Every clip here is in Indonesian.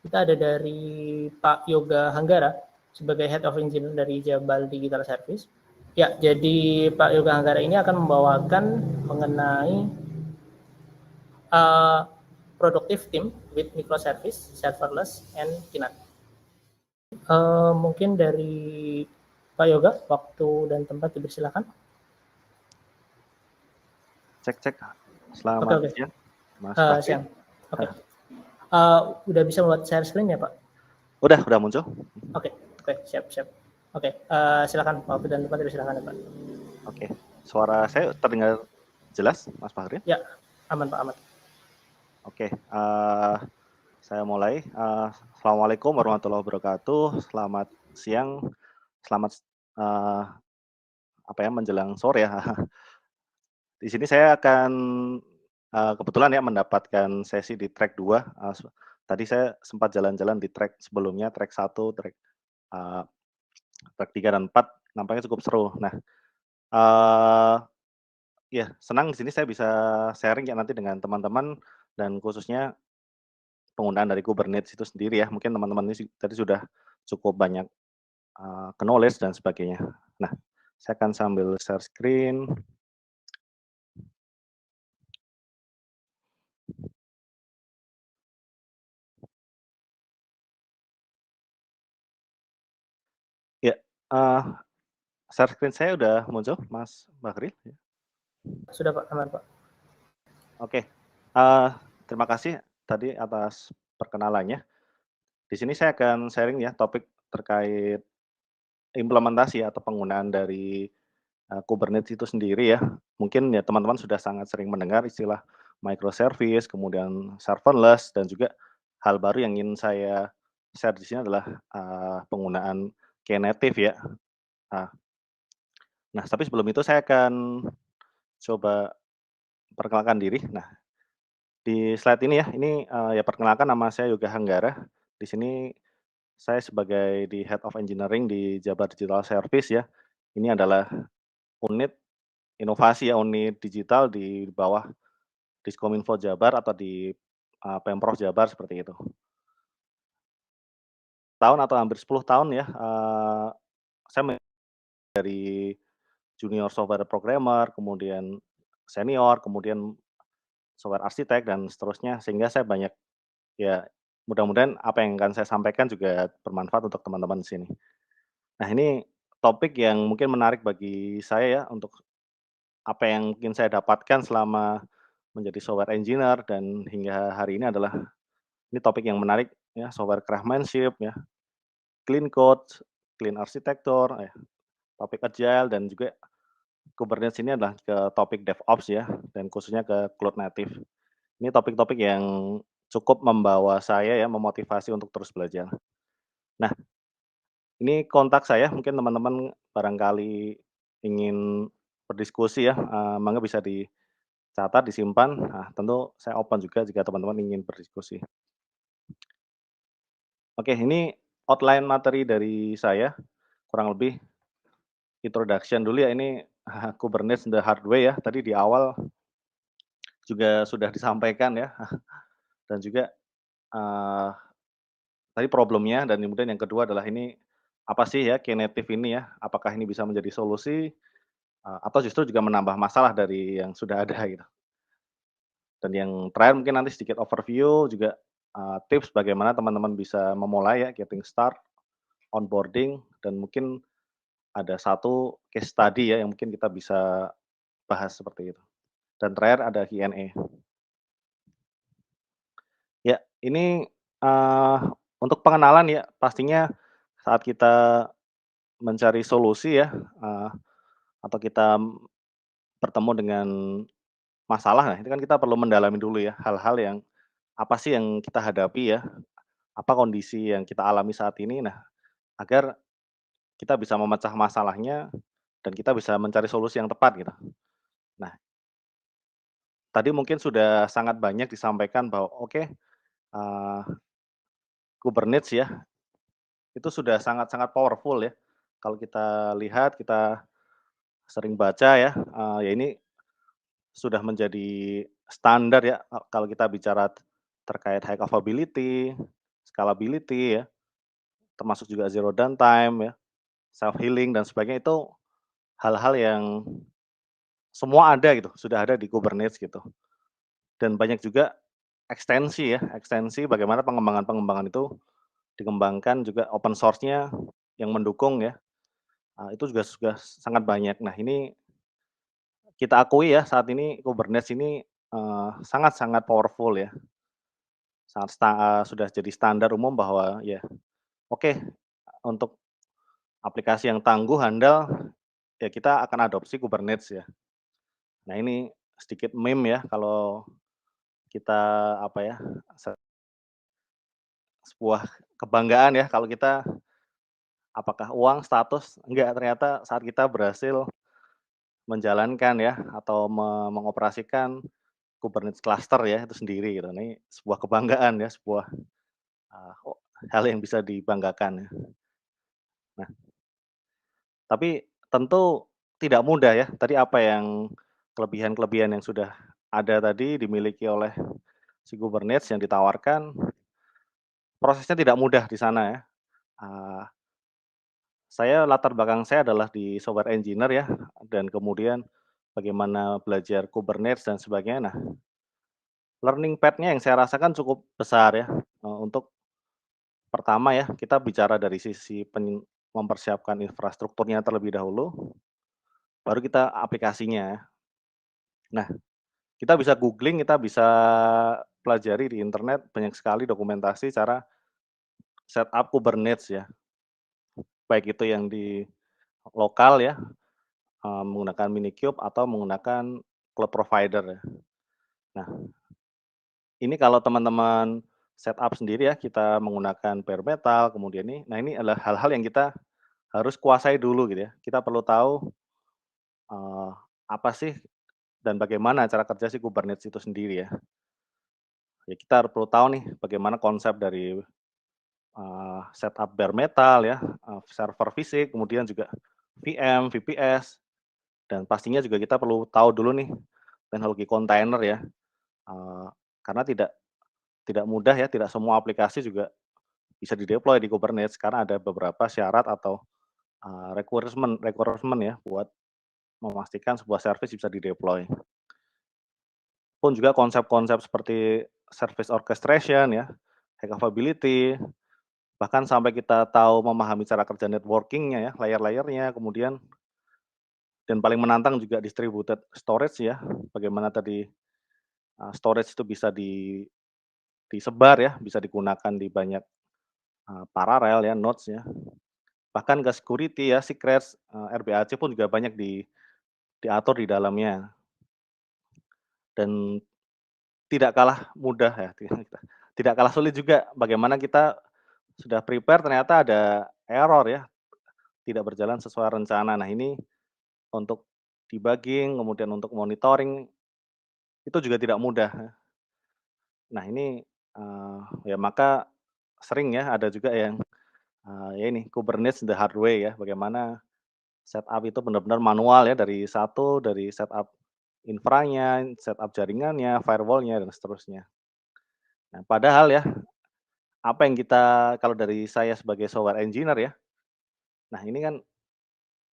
kita ada dari Pak Yoga Hanggara sebagai Head of Engineer dari Jabal Digital Service. Ya, jadi Pak Yoga Hanggara ini akan membawakan mengenai productive team with microservice, serverless, and KINAT. Mungkin dari Pak Yoga, waktu dan tempat dipersilakan. Cek. Selamat siang, Mas Fahri. Siang. Oke. Udah bisa buat share screen ya, Pak? Udah muncul. Oke, siap. Oke, silakan waktu dan tempat dipersilakan ya, Pak. Oke, suara saya terdengar jelas, Mas Fahri? Ya, aman Pak, aman. Oke, saya mulai. Assalamualaikum warahmatullahi wabarakatuh. Selamat siang, selamat menjelang sore ya. Di sini saya akan kebetulan ya mendapatkan sesi di track 2. Tadi saya sempat jalan-jalan di track sebelumnya, track 1, track 3 dan 4 nampaknya cukup seru. Nah, ya senang di sini saya bisa sharing ya nanti dengan teman-teman dan khususnya penggunaan dari Kubernetes itu sendiri ya. Mungkin teman-teman ini tadi sudah cukup banyak knowledge dan sebagainya. Nah, saya akan sambil share screen. Ya, share screen saya udah muncul, Mas Bakri? Sudah Pak, aman Pak. Oke, terima kasih tadi atas perkenalannya. Di sini saya akan sharing ya topik terkait implementasi atau penggunaan dari Kubernetes itu sendiri ya. Mungkin ya teman-teman sudah sangat sering mendengar istilah microservice, kemudian serverless, dan juga hal baru yang ingin saya share di sini adalah penggunaan Knative ya. Nah, tapi sebelum itu saya akan coba perkenalkan diri. Nah, di slide ini ya, ini ya perkenalkan nama saya Yoga Hanggara. Di sini saya sebagai di Head of Engineering di Jabar Digital Service ya. Ini adalah unit inovasi ya, unit digital di bawah Diskominfo Jabar atau di Pemprov Jabar seperti itu. Tahun atau hampir 10 tahun ya, saya dari junior software programmer, kemudian senior, kemudian software arsitek dan seterusnya, sehingga saya banyak ya mudah-mudahan apa yang akan saya sampaikan juga bermanfaat untuk teman-teman di sini. Nah, ini topik yang mungkin menarik bagi saya ya untuk apa yang mungkin saya dapatkan selama menjadi software engineer dan hingga hari ini adalah ini topik yang menarik ya, software craftsmanship ya, clean code, clean architecture, topik agile dan juga Kubernetes ini adalah ke topik DevOps ya dan khususnya ke cloud native. Ini topik-topik yang cukup membawa saya ya memotivasi untuk terus belajar. Nah, ini kontak saya mungkin teman-teman barangkali ingin berdiskusi ya, mangga bisa dicatat, disimpan. Nah, tentu saya open juga jika teman-teman ingin berdiskusi. Oke, ini outline materi dari saya, kurang lebih introduction dulu ya, ini Kubernetes the hard way ya, tadi di awal juga sudah disampaikan ya, dan juga tadi problemnya dan kemudian yang kedua adalah ini, apa sih ya Knative ini ya, apakah ini bisa menjadi solusi, atau justru juga menambah masalah dari yang sudah ada gitu. Dan yang terakhir mungkin nanti sedikit overview juga, tips bagaimana teman-teman bisa memulai ya, getting start, onboarding, dan mungkin ada satu case study ya yang mungkin kita bisa bahas seperti itu. Dan terakhir ada Q&A. Ya, ini untuk pengenalan ya, pastinya saat kita mencari solusi ya, atau kita bertemu dengan masalah, nah itu kan kita perlu mendalami dulu ya, hal-hal yang apa sih yang kita hadapi ya, apa kondisi yang kita alami saat ini, nah agar kita bisa memecah masalahnya dan kita bisa mencari solusi yang tepat gitu. Nah, tadi mungkin sudah sangat banyak disampaikan bahwa oke, Kubernetes ya, itu sudah sangat-sangat powerful ya. Kalau kita lihat, kita sering baca ya, ya ini sudah menjadi standar ya, kalau kita bicara terkait high availability, scalability ya, termasuk juga zero downtime ya, self healing dan sebagainya itu hal-hal yang semua ada gitu, sudah ada di Kubernetes gitu. Dan banyak juga ekstensi ya, ekstensi bagaimana pengembangan-pengembangan itu dikembangkan juga open source-nya yang mendukung ya, itu juga sudah sangat banyak. Nah ini kita akui ya saat ini Kubernetes ini, sangat-sangat powerful ya, sudah jadi standar umum bahwa ya oke, untuk aplikasi yang tangguh, handal, ya kita akan adopsi Kubernetes ya. Nah ini sedikit meme ya kalau kita apa ya, sebuah kebanggaan ya kalau kita apakah uang, status, enggak, ternyata saat kita berhasil menjalankan ya atau mengoperasikan Kubernetes cluster ya itu sendiri gitu. Ini sebuah kebanggaan ya, sebuah, hal yang bisa dibanggakan ya. Nah, tapi tentu tidak mudah ya, tadi apa yang kelebihan-kelebihan yang sudah ada tadi dimiliki oleh si Kubernetes yang ditawarkan, prosesnya tidak mudah di sana ya. Eee, saya latar belakang saya adalah di software engineer ya, dan kemudian bagaimana belajar Kubernetes dan sebagainya. Nah, learning path-nya yang saya rasakan cukup besar ya, untuk pertama ya, kita bicara dari sisi mempersiapkan infrastrukturnya terlebih dahulu, baru kita aplikasinya ya. Nah, kita bisa googling, kita bisa pelajari di internet banyak sekali dokumentasi cara setup Kubernetes ya, baik itu yang di lokal ya, menggunakan Minikube atau menggunakan cloud provider ya. Nah, ini kalau teman-teman setup sendiri ya, kita menggunakan bare metal, kemudian nah ini adalah hal-hal yang kita harus kuasai dulu gitu ya. Kita perlu tahu, eee, apa sih dan bagaimana cara kerja si Kubernetes itu sendiri ya. Ya kita perlu tahu nih bagaimana konsep dari, setup bare metal ya, server fisik, kemudian juga VM, VPS, dan pastinya juga kita perlu tahu dulu nih teknologi kontainer ya, eee, karena tidak tidak mudah ya, tidak semua aplikasi juga bisa di-deploy di Kubernetes karena ada beberapa syarat atau, requirement requirement ya buat memastikan sebuah service bisa di-deploy. Pun juga konsep-konsep seperti service orchestration ya, high availability, bahkan sampai kita tahu memahami cara kerja networking-nya ya, layer-layernya, kemudian dan paling menantang juga distributed storage ya, bagaimana tadi, storage itu bisa disebar ya, bisa digunakan di banyak, paralel ya, nodes ya, bahkan ke security ya, secrets, RBAC pun juga banyak diatur di dalamnya dan tidak kalah mudah ya, tidak kalah sulit juga bagaimana kita sudah prepare ternyata ada error ya, tidak berjalan sesuai rencana. Nah ini untuk debugging, kemudian untuk monitoring, itu juga tidak mudah. Nah ini, ya maka sering ya ada juga yang, ya ini Kubernetes the hard way ya, bagaimana setup itu benar-benar manual ya dari setup infranya, setup jaringannya, firewall-nya dan seterusnya. Nah padahal ya, apa yang kita kalau dari saya sebagai software engineer ya, nah ini kan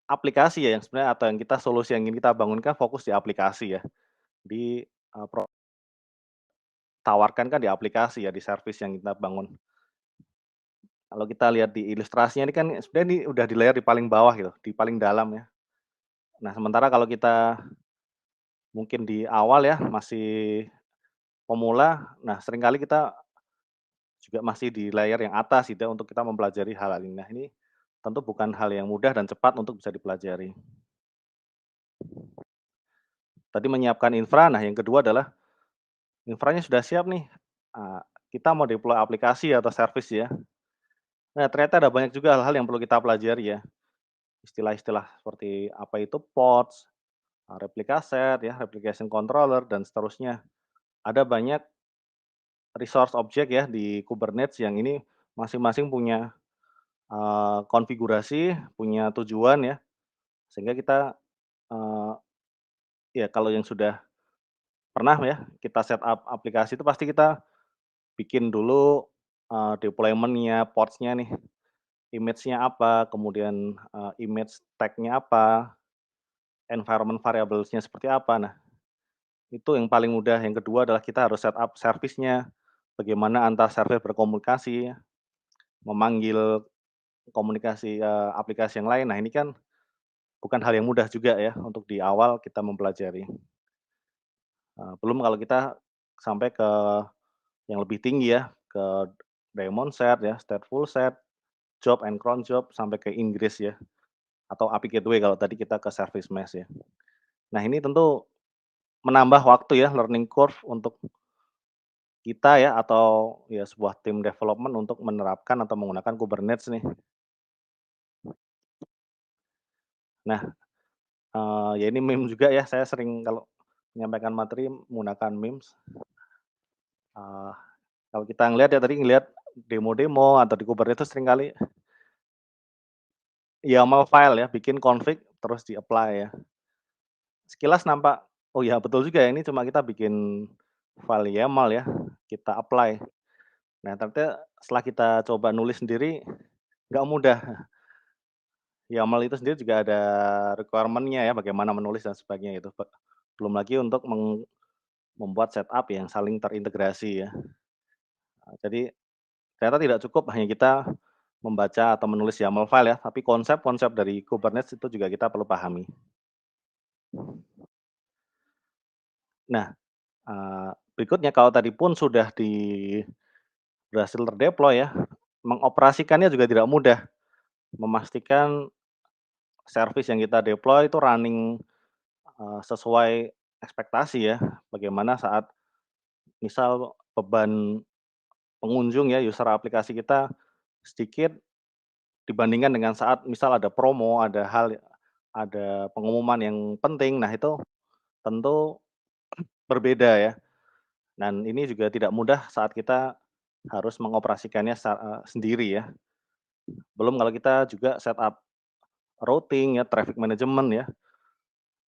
aplikasi ya yang sebenarnya atau yang kita solusi yang ingin kita bangunkan fokus di aplikasi ya, di, tawarkan kan di aplikasi ya, di service yang kita bangun. Kalau kita lihat di ilustrasinya ini kan sebenarnya ini udah di layer di paling bawah gitu, di paling dalam ya. Nah sementara kalau kita mungkin di awal ya, masih pemula, nah seringkali kita juga masih di layer yang atas gitu ya, untuk kita mempelajari hal-hal ini. Nah ini tentu bukan hal yang mudah dan cepat untuk bisa dipelajari. Tadi menyiapkan infra, nah yang kedua adalah infranya sudah siap nih, kita mau deploy aplikasi atau service ya. Nah ternyata ada banyak juga hal-hal yang perlu kita pelajari ya, istilah-istilah seperti apa itu pods, replika set ya, replication controller dan seterusnya. Ada banyak resource object ya di Kubernetes yang ini masing-masing punya, konfigurasi, punya tujuan ya, sehingga kita, eee, ya kalau yang sudah pernah ya kita setup aplikasi itu pasti kita bikin dulu, deployment-nya, pods-nya nih, image-nya apa, kemudian, image tag-nya apa, environment variables-nya seperti apa. Nah, itu yang paling mudah. Yang kedua adalah kita harus setup service-nya, bagaimana antar server berkomunikasi, memanggil komunikasi, aplikasi yang lain. Nah, ini kan bukan hal yang mudah juga ya untuk di awal kita mempelajari. Belum kalau kita sampai ke yang lebih tinggi ya, ke daemon set ya, stateful set, job and cron job, sampai ke ingress ya, atau API gateway kalau tadi kita ke service mesh ya. Nah, ini tentu menambah waktu ya, learning curve untuk kita ya, atau ya sebuah tim development untuk menerapkan atau menggunakan Kubernetes nih. Nah, ya ini meme juga ya, saya sering kalau menyampaikan materi menggunakan memes. Eee, Kalau kita ngelihat ya tadi ngelihat demo-demo atau di Kubernetes seringkali YAML file ya, bikin config terus di-apply ya. Sekilas nampak, oh ya betul juga ya, ini cuma kita bikin file YAML ya, kita apply. Nah, ternyata setelah kita coba nulis sendiri, nggak mudah. YAML itu sendiri juga ada requirement-nya ya, bagaimana menulis dan sebagainya itu. Belum lagi untuk membuat setup yang saling terintegrasi ya. Jadi ternyata tidak cukup hanya kita membaca atau menulis YAML file ya, tapi konsep-konsep dari Kubernetes itu juga kita perlu pahami. Nah, berikutnya kalau tadi pun sudah berhasil terdeploy ya, mengoperasikannya juga tidak mudah. Memastikan service yang kita deploy itu running, sesuai ekspektasi ya. Bagaimana saat misal beban pengunjung ya, user aplikasi kita sedikit dibandingkan dengan saat misal ada promo, ada pengumuman yang penting, nah itu tentu berbeda ya. Dan ini juga tidak mudah saat kita harus mengoperasikannya sendiri ya. Belum kalau kita juga setup routing ya, traffic management ya.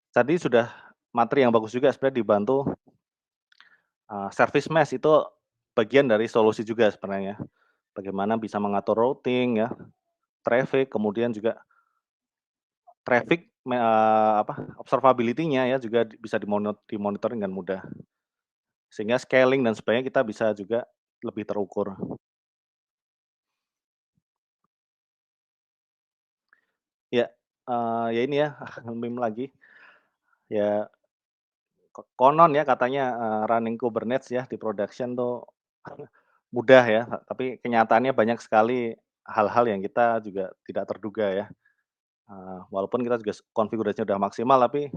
Tadi sudah materi yang bagus juga sebenarnya dibantu, service mesh itu bagian dari solusi juga sebenarnya. Bagaimana bisa mengatur routing ya, traffic, kemudian juga traffic observability-nya ya juga bisa dimonitor dengan mudah. Sehingga scaling dan sebagainya kita bisa juga lebih terukur. Ya, ya ini ya, meme lagi, ya konon ya katanya, running Kubernetes ya di production tuh mudah ya, tapi kenyataannya banyak sekali hal-hal yang kita juga tidak terduga ya. Walaupun kita juga konfigurasinya udah maksimal, tapi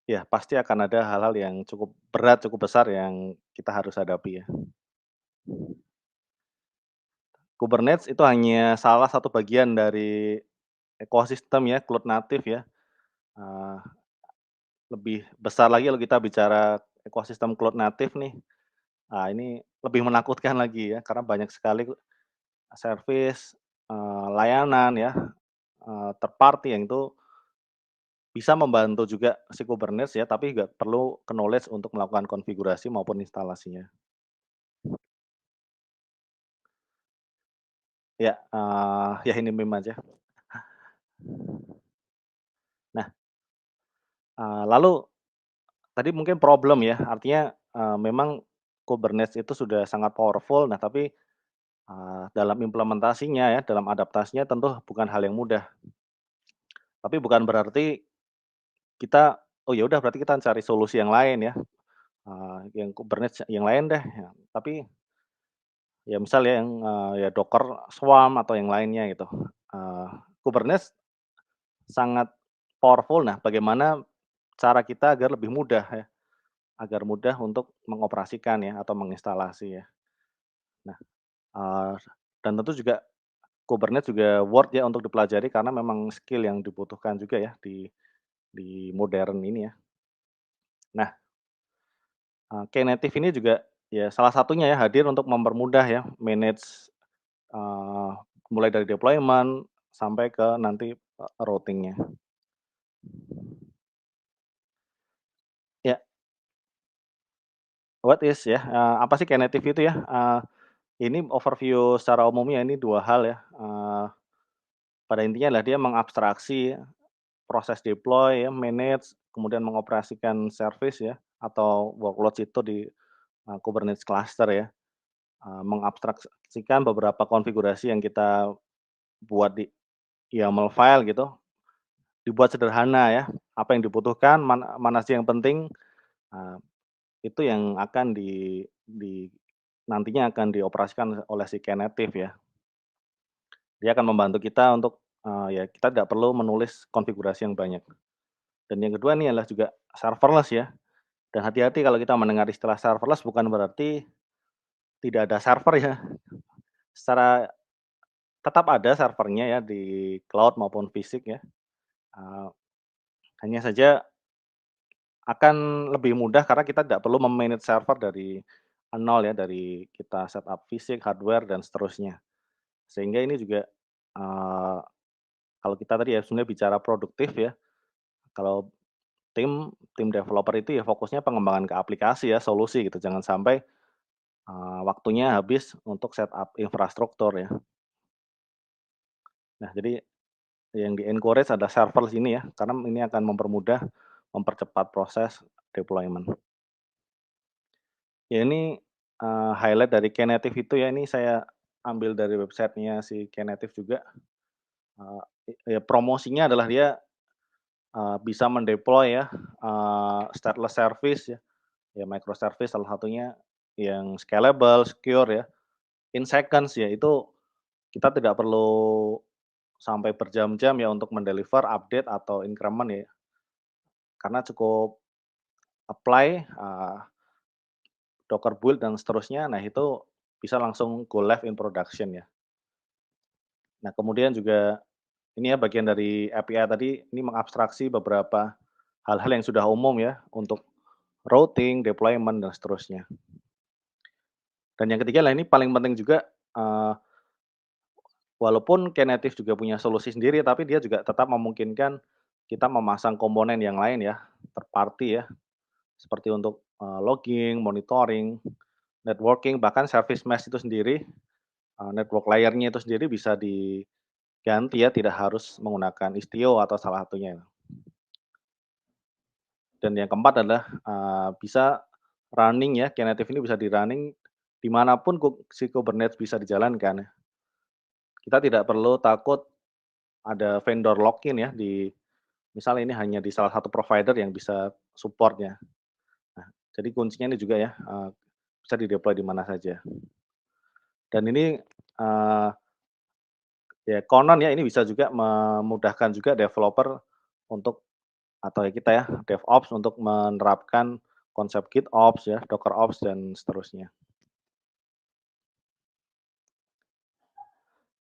ya pasti akan ada hal-hal yang cukup berat, cukup besar yang kita harus hadapi ya. Kubernetes itu hanya salah satu bagian dari ekosistem ya, cloud native ya. Eee, Lebih besar lagi kalau kita bicara ekosistem cloud native nih, ini lebih menakutkan lagi ya, karena banyak sekali service, layanan ya, third party yang itu bisa membantu juga si Kubernetes ya, tapi juga perlu knowledge untuk melakukan konfigurasi maupun instalasinya. Ya, ya ini meme aja. Nah, lalu tadi mungkin problem ya, artinya, memang Kubernetes itu sudah sangat powerful, nah tapi, dalam implementasinya ya, dalam adaptasinya tentu bukan hal yang mudah. Tapi bukan berarti kita, oh ya udah berarti kita cari solusi yang lain ya, yang Kubernetes yang lain deh, ya. Tapi ya misal ya yang, ya Docker Swarm atau yang lainnya gitu. Eee, Kubernetes sangat powerful, nah bagaimana cara kita agar lebih mudah ya, agar mudah untuk mengoperasikan ya atau menginstalasi ya. Nah, eee, dan tentu juga Kubernetes juga worth ya untuk dipelajari karena memang skill yang dibutuhkan juga ya di modern ini ya. Nah, Knative ini juga ya salah satunya ya hadir untuk mempermudah ya manage, eee, mulai dari deployment sampai ke nanti, routing-nya. Ya, what is ya, apa sih Knative itu ya? Ini overview secara umumnya ini 2 hal ya, pada intinya adalah dia mengabstraksi proses deploy ya, manage, kemudian mengoperasikan service ya, atau workloads itu di, Kubernetes cluster ya, mengabstraksikan beberapa konfigurasi yang kita buat di YAML file gitu, dibuat sederhana ya, apa yang dibutuhkan, mana mana sih yang penting, eee, itu yang akan nantinya akan dioperasikan oleh si Knative ya. Dia akan membantu kita untuk, ya kita tidak perlu menulis konfigurasi yang banyak. Dan yang kedua nih adalah juga serverless ya, dan hati-hati kalau kita mendengar istilah serverless bukan berarti tidak ada server ya. Secara tetap ada servernya ya di cloud maupun fisik ya, eee, hanya saja akan lebih mudah karena kita tidak perlu me-manage server dari nol ya, dari kita setup fisik, hardware, dan seterusnya. Sehingga ini juga, eee, kalau kita tadi ya sebenarnya bicara produktif ya, kalau tim tim developer itu ya fokusnya pengembangan ke aplikasi ya, solusi gitu, jangan sampai, waktunya habis untuk setup infrastruktur ya. Nah jadi yang di-encourage adalah serverless ini ya, karena ini akan mempermudah, mempercepat proses deployment. Ya ini, highlight dari Knative itu ya, ini saya ambil dari websitenya si Knative juga, ya promosinya adalah dia, bisa mendeploy ya, stateless service ya, ya microservice salah satunya yang scalable, secure ya, in seconds ya, itu kita tidak perlu sampai berjam-jam ya untuk mendeliver update atau increment ya, karena cukup apply, Docker build dan seterusnya, nah itu bisa langsung go live in production ya. Nah kemudian juga ini ya bagian dari API tadi, ini mengabstraksi beberapa hal-hal yang sudah umum ya untuk routing, deployment, dan seterusnya. Dan yang ketiga lah ini paling penting juga, eee, walaupun Knative juga punya solusi sendiri, tapi dia juga tetap memungkinkan kita memasang komponen yang lain ya, third party ya, seperti untuk, logging, monitoring, networking, bahkan service mesh itu sendiri, network layer-nya itu sendiri bisa diganti ya, tidak harus menggunakan Istio atau salah satunya. Dan yang keempat adalah, bisa running ya, Knative ini bisa di-running dimanapun si Kubernetes bisa dijalankan ya. Kita tidak perlu takut ada vendor lock-in ya misalnya ini hanya di salah satu provider yang bisa support-nya. Nah, jadi kuncinya ini juga ya, bisa di-deploy di mana saja. Dan ini, ya konon ya ini bisa juga memudahkan juga developer untuk atau ya kita ya, DevOps untuk menerapkan konsep GitOps ya, DockerOps dan seterusnya.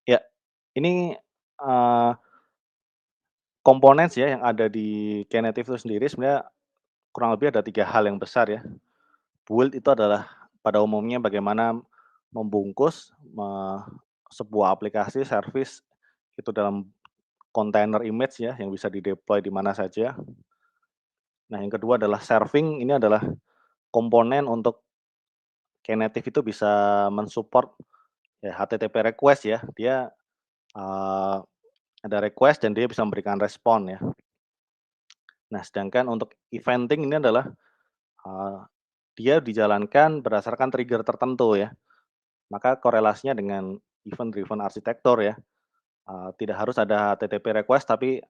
Ya, ini, komponen sih ya yang ada di Knative itu sendiri sebenarnya kurang lebih ada 3 hal yang besar ya. Build itu adalah pada umumnya bagaimana membungkus sebuah aplikasi, service itu dalam kontainer image ya yang bisa di-deploy di mana saja. Nah yang kedua adalah serving, ini adalah komponen untuk Knative itu bisa mensupport ya HTTP request ya, dia, eee, ada request dan dia bisa memberikan respon ya. Nah sedangkan untuk eventing ini adalah, eee, dia dijalankan berdasarkan trigger tertentu ya, maka korelasinya dengan event driven architecture ya, tidak harus ada HTTP request tapi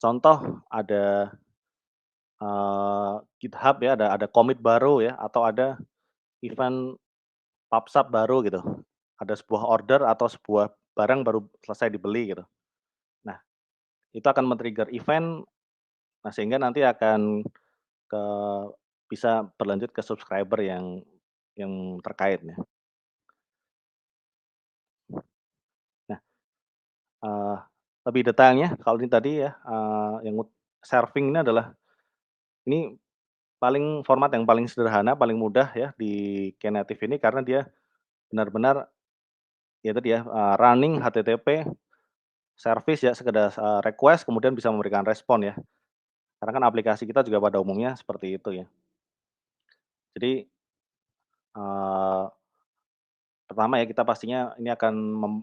contoh ada, GitHub ya, ada commit baru ya, atau ada event PubSub baru gitu, ada sebuah order atau sebuah barang baru selesai dibeli gitu. Nah, itu akan men-trigger event, nah sehingga nanti akan ke bisa berlanjut ke subscriber yang terkait ya. Nah, eee, lebih detailnya kalau ini tadi ya, yang serving ini adalah ini format yang paling sederhana, paling mudah ya di Knative ini karena dia benar-benar ya tadi ya, running HTTP service ya, sekedar, request kemudian bisa memberikan respon ya. Karena kan aplikasi kita juga pada umumnya seperti itu ya. Jadi eee, pertama ya kita pastinya ini akan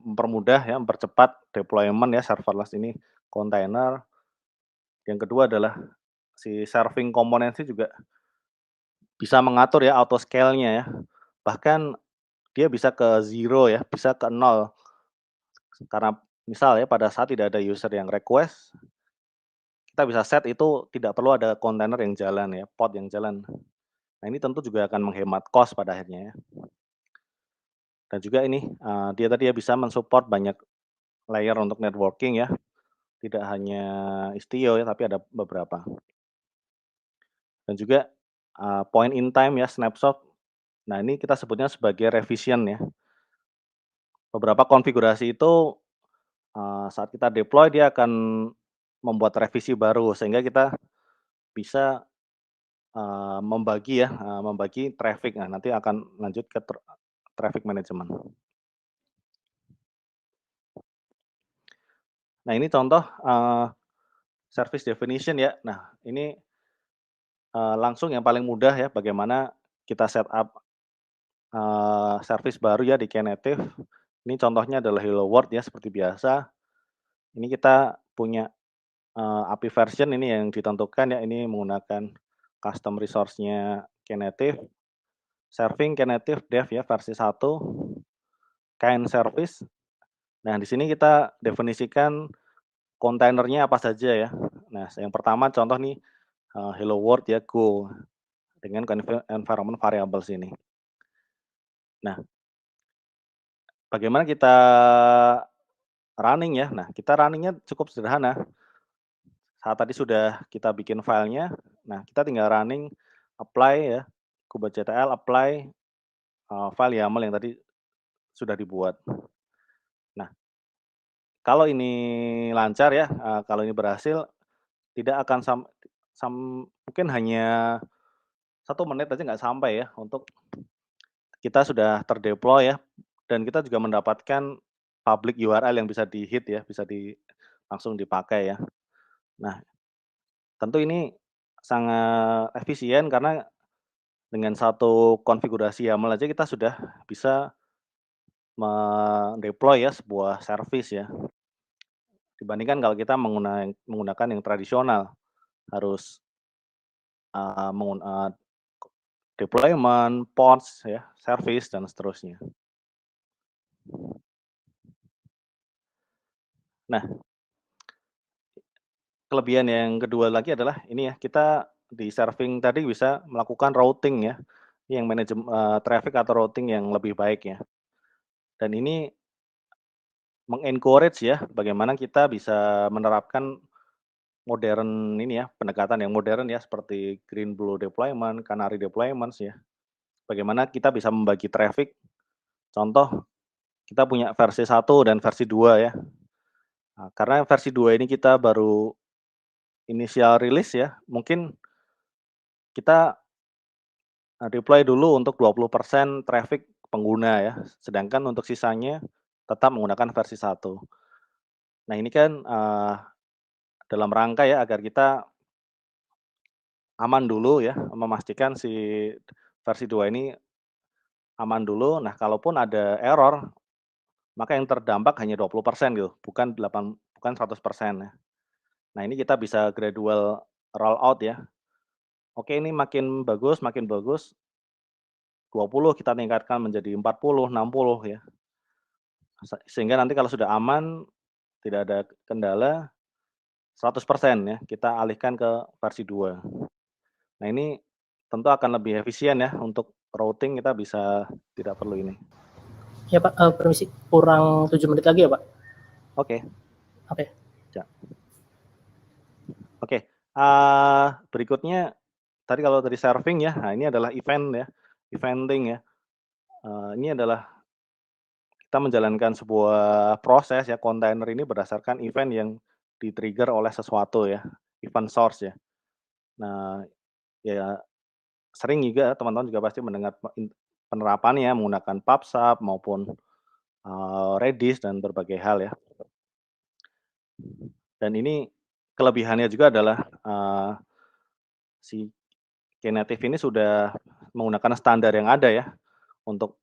mempermudah ya, mempercepat deployment ya serverless ini kontainer. Yang kedua adalah si serving komponensi juga bisa mengatur ya auto scale-nya ya. Bahkan dia bisa ke zero ya, bisa ke nol. Karena misal ya pada saat tidak ada user yang request, kita bisa set itu tidak perlu ada kontainer yang jalan ya, pod yang jalan. Nah ini tentu juga akan menghemat cost pada akhirnya ya. Dan juga ini, dia tadi ya bisa mensupport banyak layer untuk networking ya, tidak hanya Istio ya, tapi ada beberapa. Dan juga, point in time ya, snapshot. Nah ini kita sebutnya sebagai revision ya. Beberapa konfigurasi itu, saat kita deploy dia akan membuat revisi baru, sehingga kita bisa, membagi traffic. Nah nanti akan lanjut ke traffic management. Nah ini contoh, service definition ya. Nah ini, langsung yang paling mudah ya bagaimana kita setup, service baru ya di Knative. Ini contohnya adalah Hello World ya seperti biasa. Ini kita punya, API version ini yang ditentukan ya, ini menggunakan custom resource-nya Knative, serving Knative dev ya versi 1, kind service. Nah di sini kita definisikan kontainernya apa saja ya. Nah yang pertama contoh nih, Hello World ya Go dengan environment variables ini. Nah bagaimana kita running ya? Nah, kita runningnya cukup sederhana. Saat tadi sudah kita bikin filenya, nah kita tinggal running apply ya, kubectl apply, file YAML yang tadi sudah dibuat. Nah, kalau ini lancar ya, kalau ini berhasil, tidak akan mungkin hanya 1 menit aja nggak sampai ya, untuk kita sudah terdeploy ya, dan kita juga mendapatkan public URL yang bisa di-hit ya, bisa langsung dipakai ya. Nah, tentu ini sangat efisien karena dengan satu konfigurasi YAML aja kita sudah bisa mendeploy ya sebuah service ya. Dibandingkan kalau kita menggunakan yang tradisional, harus, deployment, pods ya, service dan seterusnya. Nah, kelebihan yang kedua lagi adalah ini ya, kita di serving tadi bisa melakukan routing ya, yang traffic atau routing yang lebih baik ya. Dan ini mengencourage ya, bagaimana kita bisa menerapkan modern ini ya, pendekatan yang modern ya, seperti green blue deployment, canary deployments ya. Bagaimana kita bisa membagi traffic, contoh kita punya versi 1 dan versi 2 ya. Nah, karena versi 2 ini kita baru initial release ya, mungkin kita, deploy dulu untuk 20% traffic pengguna ya, sedangkan untuk sisanya tetap menggunakan versi 1. Nah ini kan, dalam rangka ya agar kita aman dulu ya, memastikan si versi 2 ini aman dulu. Nah kalaupun ada error, maka yang terdampak hanya 20% gitu, bukan 100% ya. Nah ini kita bisa gradual roll out ya. Oke ini makin bagus, 20 kita tingkatkan menjadi 40, 60 ya. Sehingga nanti kalau sudah aman, tidak ada kendala, 100% ya, kita alihkan ke versi 2. Nah ini tentu akan lebih efisien ya, untuk routing kita bisa tidak perlu ini. Ya Pak, permisi, kurang 7 menit lagi ya Pak? Oke. Oke. Ya. Oke, berikutnya tadi kalau dari serving ya, nah ini adalah event ya, eventing ya. Ini adalah kita menjalankan sebuah proses ya, kontainer ini berdasarkan event yang di-trigger oleh sesuatu ya, event source ya. Nah, ya sering juga teman-teman juga pasti mendengar penerapannya menggunakan PubSub maupun, Redis dan berbagai hal ya. Dan ini kelebihannya juga adalah, si Knative ini sudah menggunakan standar yang ada ya, untuk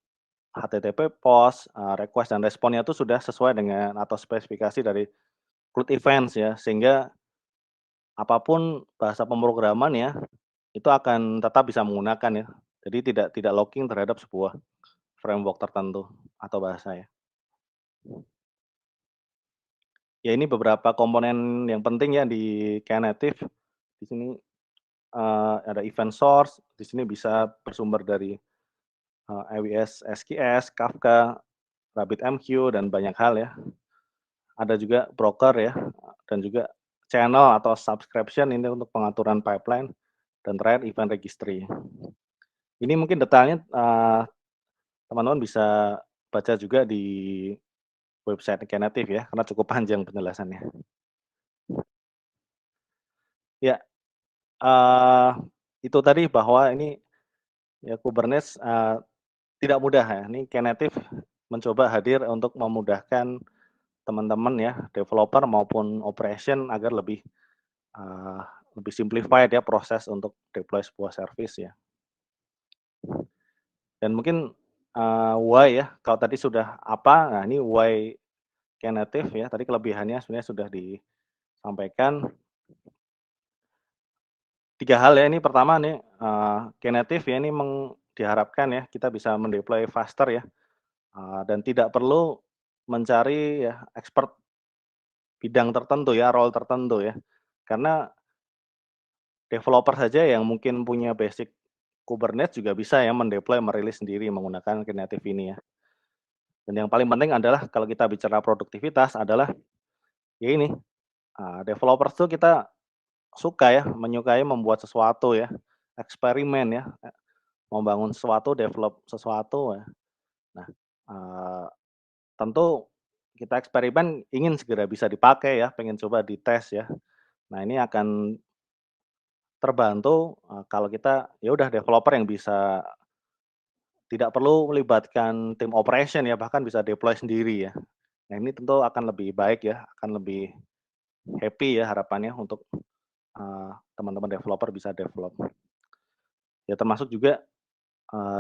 HTTP post, request dan responnya itu sudah sesuai dengan atau spesifikasi dari Cloud Events ya, sehingga apapun bahasa pemrograman ya, itu akan tetap bisa menggunakan ya. Jadi tidak locking terhadap sebuah framework tertentu atau bahasa ya. Ya ini beberapa komponen yang penting ya di Knative. Di sini, ada event source, di sini bisa bersumber dari, AWS SQS, Kafka, RabbitMQ, dan banyak hal ya. Ada juga broker ya, dan juga channel atau subscription ini untuk pengaturan pipeline, dan terakhir event registry. Ini mungkin detailnya, teman-teman bisa baca juga di website Knative ya, karena cukup panjang penjelasannya. Ya, eee, itu tadi bahwa ini ya Kubernetes, tidak mudah ya, ini Knative mencoba hadir untuk memudahkan teman-teman ya, developer maupun operation agar eee, lebih simplified ya proses untuk deploy sebuah service ya. Dan mungkin, why ya, kalau tadi sudah apa, nah ini why Knative ya, tadi kelebihannya sebenarnya sudah disampaikan. 3 hal ya, ini pertama nih, Knative ya ini diharapkan ya kita bisa mendeploy faster ya, dan tidak perlu mencari ya expert bidang tertentu ya, role tertentu ya. Karena developer saja yang mungkin punya basic Kubernetes juga bisa ya mendeploy, merilis sendiri menggunakan Knative ini ya. Dan yang paling penting adalah kalau kita bicara produktivitas adalah ya ini, developers tuh kita suka ya, menyukai membuat sesuatu ya, eksperimen ya, membangun sesuatu, develop sesuatu ya. Nah, eee, tentu kita eksperimen ingin segera bisa dipakai ya, pengen coba dites ya. Nah, ini akan terbantu, kalau kita ya udah developer yang bisa tidak perlu melibatkan tim operation ya, bahkan bisa deploy sendiri ya. Nah, ini tentu akan lebih baik ya, akan lebih happy ya harapannya untuk, teman-teman developer bisa develop. Ya termasuk juga,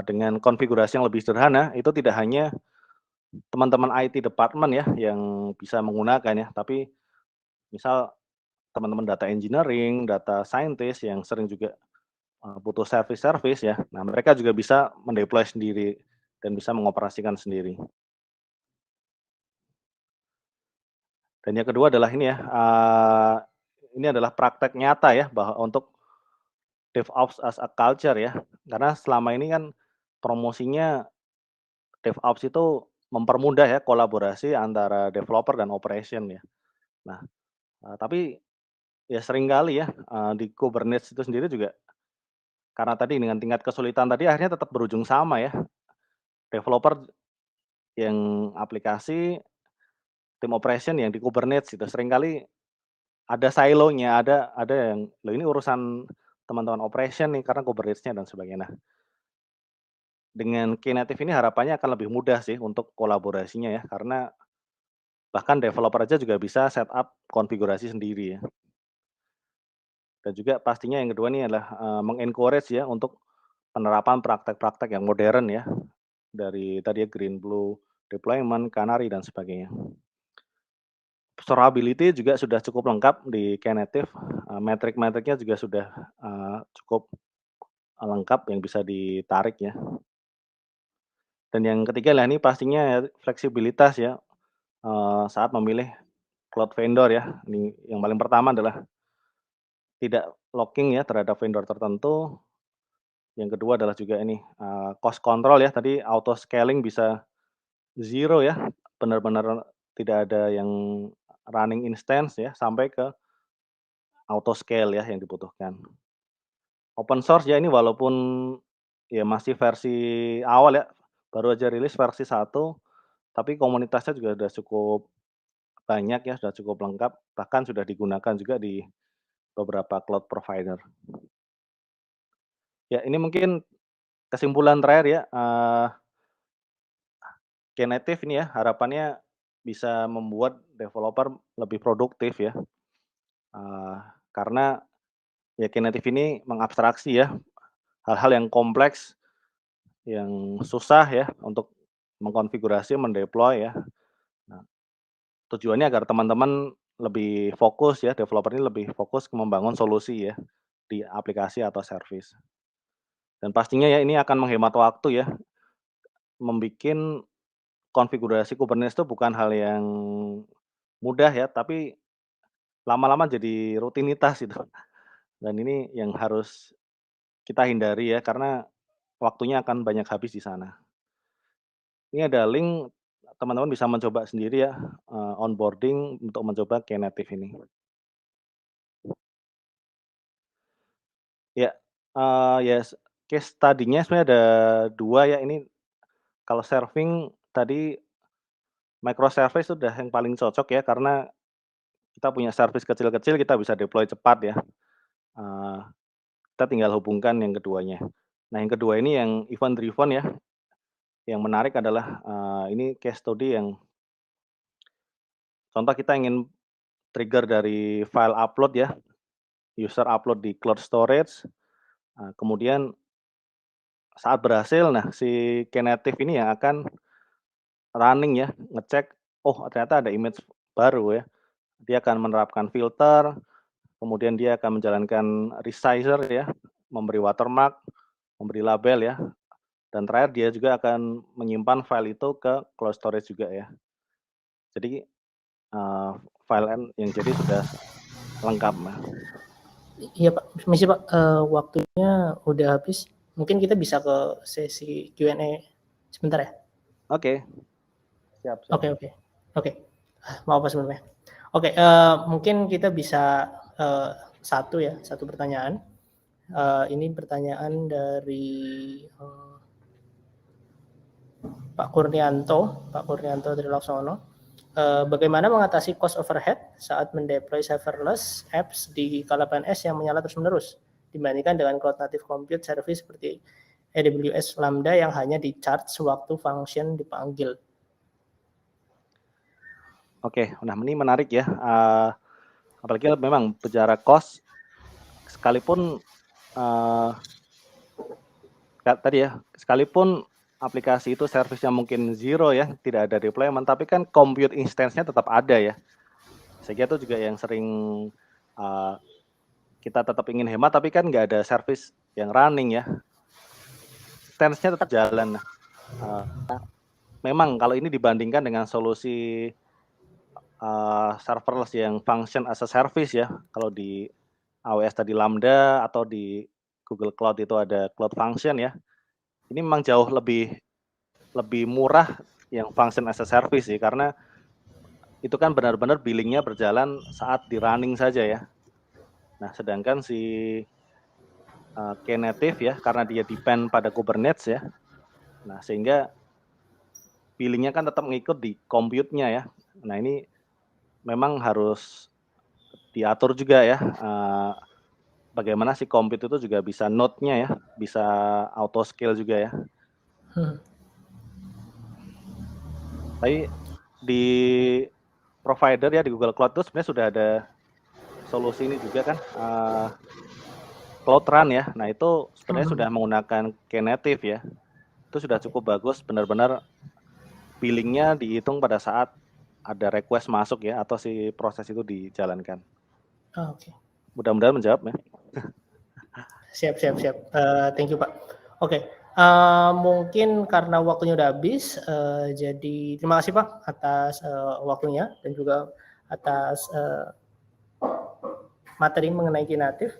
dengan konfigurasi yang lebih sederhana, itu tidak hanya teman-teman IT department ya yang bisa menggunakan ya, tapi misal teman-teman data engineering, data scientist yang sering juga, butuh service-service ya. Nah, mereka juga bisa mendeploy sendiri dan bisa mengoperasikan sendiri. Dan yang kedua adalah ini ya, ini adalah praktek nyata ya bahwa untuk DevOps as a culture ya. Karena selama ini kan promosinya DevOps itu mempermudah ya kolaborasi antara developer dan operation ya. Nah, tapi ya seringkali ya, di Kubernetes itu sendiri juga karena tadi dengan tingkat kesulitan tadi akhirnya tetap berujung sama ya. Developer yang aplikasi, tim operation yang di Kubernetes gitu. Seringkali ada silonya, ada yang, "Loh ini urusan teman-teman operation nih karena Kubernetes-nya," dan sebagainya. Nah, dengan Knative ini harapannya akan lebih mudah sih untuk kolaborasinya ya, karena bahkan developer aja juga bisa setup konfigurasi sendiri ya. Dan juga pastinya yang kedua ini adalah, meng-encourage ya untuk penerapan praktek-praktek yang modern ya, dari tadi ya green blue deployment, canary dan sebagainya. Observability juga sudah cukup lengkap di Knative, metrik-metriknya juga sudah, cukup lengkap yang bisa ditarik ya. Dan yang ketiga lah ini pastinya ya fleksibilitas ya, saat memilih cloud vendor ya. Ini yang paling pertama adalah tidak locking ya terhadap vendor tertentu. Yang kedua adalah juga ini, cost control ya, tadi auto scaling bisa zero ya, benar-benar tidak ada yang running instance ya, sampai ke auto scale ya yang dibutuhkan. Open source ya ini walaupun ya masih versi awal ya, baru aja rilis versi 1, tapi komunitasnya juga sudah cukup banyak ya, sudah cukup lengkap, bahkan sudah digunakan juga di beberapa cloud provider. Ya ini mungkin kesimpulan terakhir ya, Knative ini ya harapannya bisa membuat developer lebih produktif ya, eee, karena ya Knative ini mengabstraksi ya hal-hal yang kompleks yang susah ya untuk mengkonfigurasi, mendeploy ya. Nah, tujuannya agar teman-teman lebih fokus ya, developer ini lebih fokus ke membangun solusi ya di aplikasi atau service. Dan pastinya ya ini akan menghemat waktu ya, membikin konfigurasi Kubernetes itu bukan hal yang mudah ya, tapi lama-lama jadi rutinitas itu. Dan ini yang harus kita hindari ya, karena waktunya akan banyak habis di sana. Ini ada link, teman-teman bisa mencoba sendiri ya, onboarding untuk mencoba Knative ini. Ya, case study-nya sebenarnya ada 2 ya, ini kalau serving tadi microservice sudah yang paling cocok ya, karena kita punya service kecil-kecil, kita bisa deploy cepat ya, eee, kita tinggal hubungkan yang keduanya. Nah, yang kedua ini yang event driven ya, yang menarik adalah, ini case study yang contoh kita ingin trigger dari file upload ya, user upload di cloud storage, kemudian saat berhasil, nah si Knative ini yang akan running ya, ngecek, oh ternyata ada image baru ya. Dia akan menerapkan filter, kemudian dia akan menjalankan resizer ya, memberi watermark, memberi label ya, dan terakhir dia juga akan menyimpan file itu ke cloud storage juga ya. Jadi, file yang jadi sudah lengkap, Mas. Iya Pak, permisi Pak, waktunya udah habis. Mungkin kita bisa ke sesi Q&A sebentar ya? Oke. Siap. Oke. Maaf Pak sebelumnya. Oke, mungkin kita bisa satu pertanyaan. Ini pertanyaan dari Pak Kurnianto dari Laksono. Bagaimana mengatasi cost overhead saat mendeploy serverless apps di kala PNS yang menyala terus-menerus dibandingkan dengan cloud native compute service seperti AWS Lambda yang hanya di-charge sewaktu function dipanggil? Oke, nah ini menarik ya, apalagi memang bicara cost, sekalipun tadi ya, sekalipun aplikasi itu service-nya mungkin zero ya, tidak ada deployment, tapi kan compute instance-nya tetap ada ya. Sehingga itu juga yang sering kita tetap ingin hemat, tapi kan nggak ada service yang running ya. Instance-nya tetap jalan. Memang kalau ini dibandingkan dengan solusi serverless yang function as a service ya, kalau di AWS tadi Lambda atau di Google Cloud itu ada Cloud Function ya. Ini memang jauh lebih murah yang function as a service sih, karena itu kan benar-benar billingnya berjalan saat di running saja ya. Nah, sedangkan si Knative ya, karena dia depend pada Kubernetes ya. Nah, sehingga billingnya kan tetap mengikut di compute-nya ya. Nah, ini memang harus diatur juga ya, bagaimana si compute itu juga bisa node-nya ya, bisa auto scale juga ya. Tapi di provider ya, di Google Cloud itu sebenarnya sudah ada solusi ini juga kan, Cloud Run ya. Nah itu sebenarnya sudah menggunakan Knative ya. Itu sudah cukup bagus, benar-benar billingnya dihitung pada saat ada request masuk ya, atau si proses itu dijalankan. Oke. Mudah-mudahan menjawab ya. Siap. Thank you Pak. Oke, mungkin karena waktunya udah habis, jadi terima kasih Pak atas waktunya dan juga atas materi mengenai Knative.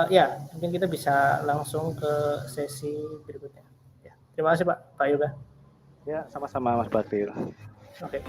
Ya, mungkin kita bisa langsung ke sesi berikutnya. Ya, terima kasih Pak Yoga. Ya, sama-sama Mas Baktir. Oke.